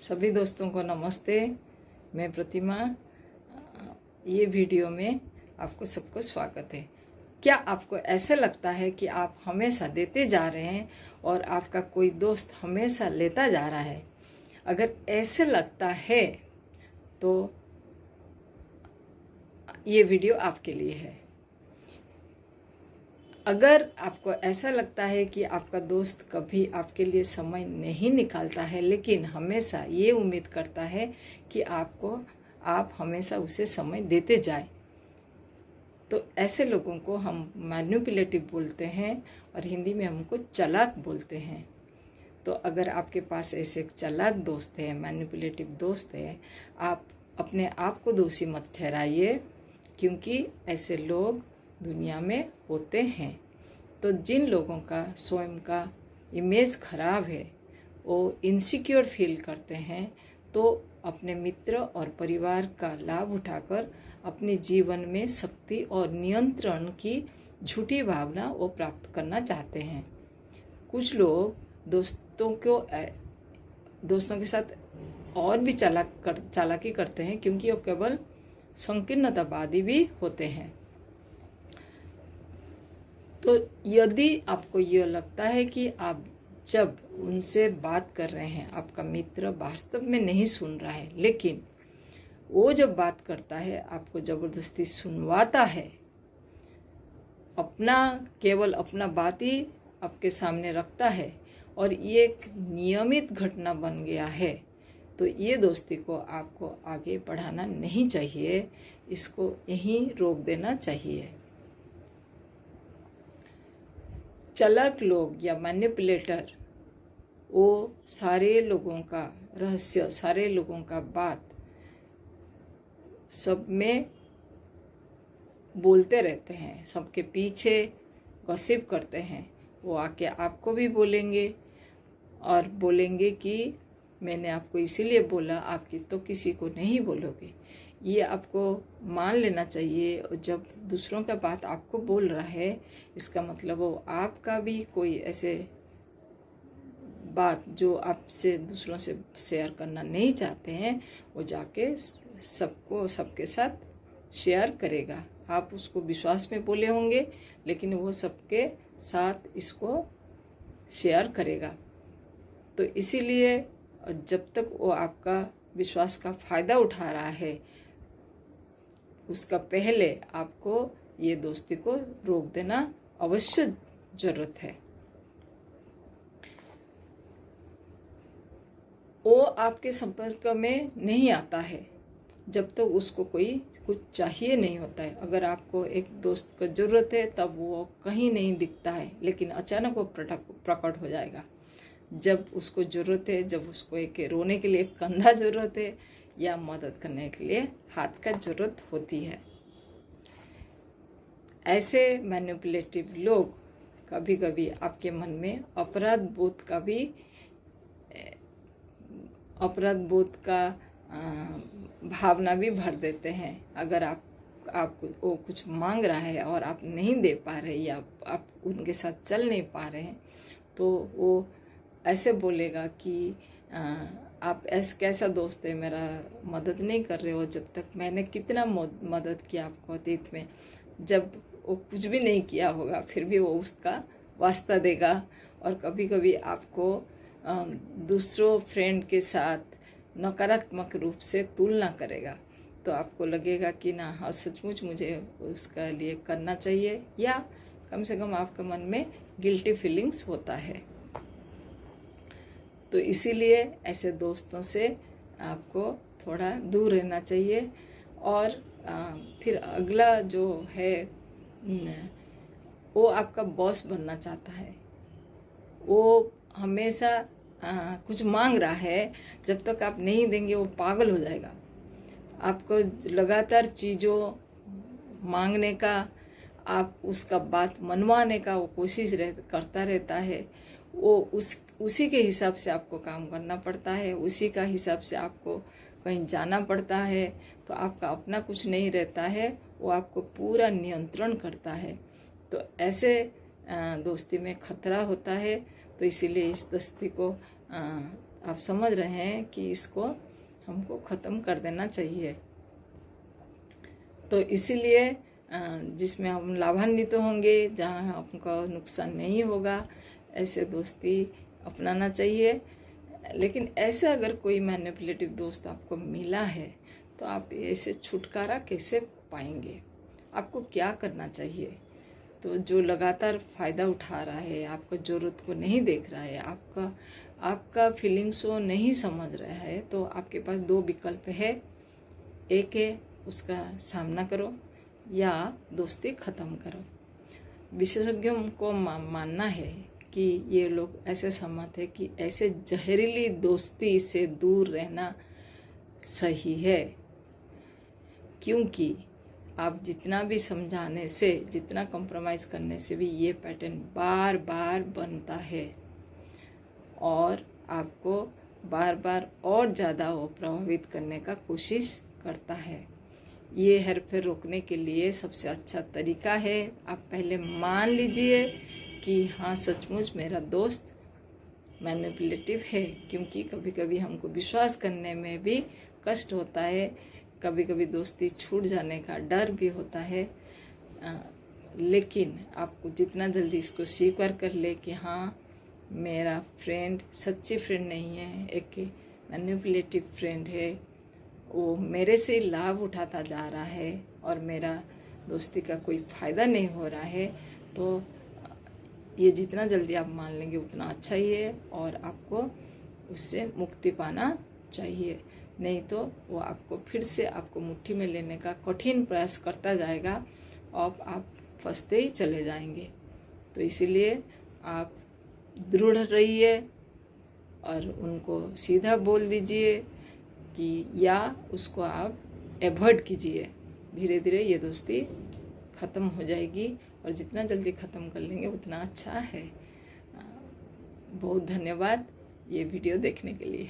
सभी दोस्तों को नमस्ते। मैं प्रतिमा। ये वीडियो में आपको सबको स्वागत है। क्या आपको ऐसे लगता है कि आप हमेशा देते जा रहे हैं और आपका कोई दोस्त हमेशा लेता जा रहा है? अगर ऐसे लगता है तो ये वीडियो आपके लिए है। अगर आपको ऐसा लगता है कि आपका दोस्त कभी आपके लिए समय नहीं निकालता है, लेकिन हमेशा ये उम्मीद करता है कि आप हमेशा उसे समय देते जाए, तो ऐसे लोगों को हम मैनिपुलेटिव बोलते हैं और हिंदी में हमको चालाक बोलते हैं। तो अगर आपके पास ऐसे एक चालाक दोस्त है, मैनिपुलेटिव दोस्त है, आप अपने आप को दोषी मत ठहराइए, क्योंकि ऐसे लोग दुनिया में होते हैं। तो जिन लोगों का स्वयं का इमेज खराब है, वो इनसिक्योर फील करते हैं, तो अपने मित्र और परिवार का लाभ उठाकर अपने जीवन में शक्ति और नियंत्रण की झूठी भावना वो प्राप्त करना चाहते हैं। कुछ लोग दोस्तों के साथ और भी चालाकी करते हैं, क्योंकि वो केवल संकीर्णतावादी भी होते हैं। तो यदि आपको यह लगता है कि आप जब उनसे बात कर रहे हैं, आपका मित्र वास्तव में नहीं सुन रहा है, लेकिन वो जब बात करता है आपको ज़बरदस्ती सुनवाता है, केवल अपना बात ही आपके सामने रखता है, और ये एक नियमित घटना बन गया है, तो ये दोस्ती को आपको आगे बढ़ाना नहीं चाहिए। इसको यहीं रोक देना चाहिए। चालाक लोग या मैनिपुलेटर वो सारे लोगों का रहस्य, सारे लोगों का बात सब में बोलते रहते हैं, सबके पीछे गॉसिप करते हैं। वो आके आपको भी बोलेंगे और बोलेंगे कि मैंने आपको इसीलिए बोला, आपकी तो किसी को नहीं बोलोगे। ये आपको मान लेना चाहिए। और जब दूसरों का बात आपको बोल रहा है, इसका मतलब वो आपका भी कोई ऐसे बात जो आपसे दूसरों से शेयर करना नहीं चाहते हैं, वो जाके सबके साथ शेयर करेगा। आप उसको विश्वास में बोले होंगे, लेकिन वो सबके साथ इसको शेयर करेगा। तो इसीलिए जब तक वो आपका विश्वास का फ़ायदा उठा रहा है, उसका पहले आपको ये दोस्ती को रोक देना अवश्य ज़रूरत है। वो आपके संपर्क में नहीं आता है जब तक उसको कोई कुछ चाहिए नहीं होता है। अगर आपको एक दोस्त का ज़रूरत है, तब वो कहीं नहीं दिखता है, लेकिन अचानक वो प्रकट हो जाएगा। जब उसको ज़रूरत है, जब उसको एक रोने के लिए एक कंधा ज़रूरत है, या मदद करने के लिए हाथ का ज़रूरत होती है। ऐसे मैनिपुलेटिव लोग कभी कभी आपके मन में अपराध बोध का भावना भी भर देते हैं। अगर आप वो कुछ मांग रहा है और आप नहीं दे पा रहे, या आप उनके साथ चल नहीं पा रहे हैं, तो वो ऐसे बोलेगा कि आप कैसा दोस्त है, मेरा मदद नहीं कर रहे हो। जब तक मैंने कितना मदद किया आपको अतीत में, जब वो कुछ भी नहीं किया होगा, फिर भी वो उसका वास्ता देगा। और कभी कभी आपको दूसरों फ्रेंड के साथ नकारात्मक रूप से तुलना करेगा। तो आपको लगेगा कि ना, हाँ सचमुच मुझे उसका लिए करना चाहिए, या कम से कम आपके मन में गिल्टी फीलिंग्स होता है। तो इसीलिए ऐसे दोस्तों से आपको थोड़ा दूर रहना चाहिए। और फिर अगला जो है, वो आपका बॉस बनना चाहता है। वो हमेशा कुछ मांग रहा है, जब तक आप नहीं देंगे वो पागल हो जाएगा। आपको लगातार चीज़ों मांगने का, आप उसका बात मनवाने का वो कोशिश करता रहता है। वो उसी के हिसाब से आपको काम करना पड़ता है, उसी का हिसाब से आपको कहीं जाना पड़ता है। तो आपका अपना कुछ नहीं रहता है, वो आपको पूरा नियंत्रण करता है। तो ऐसे दोस्ती में खतरा होता है। तो इसीलिए इस दोस्ती को आप समझ रहे हैं कि इसको हमको ख़त्म कर देना चाहिए। तो इसीलिए जिसमें हम लाभान्वित होंगे, जहाँ हमको नुकसान नहीं होगा, ऐसे दोस्ती अपनाना चाहिए। लेकिन ऐसे अगर कोई मैनिपुलेटिव दोस्त आपको मिला है तो आप ऐसे छुटकारा कैसे पाएंगे? आपको क्या करना चाहिए? तो जो लगातार फ़ायदा उठा रहा है, आपका ज़रूरत को नहीं देख रहा है, आपका फीलिंग्स को नहीं समझ रहा है, तो आपके पास दो विकल्प है। एक है उसका सामना करो या दोस्ती ख़त्म करो। विशेषज्ञों को मानना है कि ये लोग ऐसे सहमत है कि ऐसे जहरीली दोस्ती से दूर रहना सही है, क्योंकि आप जितना भी समझाने से, जितना कॉम्प्रोमाइज़ करने से भी ये पैटर्न बार बार बनता है और आपको बार बार और ज़्यादा वो प्रभावित करने का कोशिश करता है। ये हेरफेर रोकने के लिए सबसे अच्छा तरीका है, आप पहले मान लीजिए कि हाँ सचमुच मेरा दोस्त मैनिपुलेटिव है, क्योंकि कभी कभी हमको विश्वास करने में भी कष्ट होता है, कभी कभी दोस्ती छूट जाने का डर भी होता है। लेकिन आपको जितना जल्दी इसको स्वीकार कर ले कि हाँ मेरा फ्रेंड सच्ची फ्रेंड नहीं है, एक मैनिपुलेटिव फ्रेंड है, वो मेरे से लाभ उठाता जा रहा है और मेरा दोस्ती का कोई फ़ायदा नहीं हो रहा है, तो ये जितना जल्दी आप मान लेंगे उतना अच्छा ही है और आपको उससे मुक्ति पाना चाहिए। नहीं तो वो आपको फिर से आपको मुट्ठी में लेने का कठिन प्रयास करता जाएगा और आप फंसते ही चले जाएंगे। तो इसीलिए आप दृढ़ रहिए और उनको सीधा बोल दीजिए कि या उसको आप अवॉइड कीजिए। धीरे धीरे ये दोस्ती ख़त्म हो जाएगी और जितना जल्दी ख़त्म कर लेंगे उतना अच्छा है। बहुत धन्यवाद ये वीडियो देखने के लिए।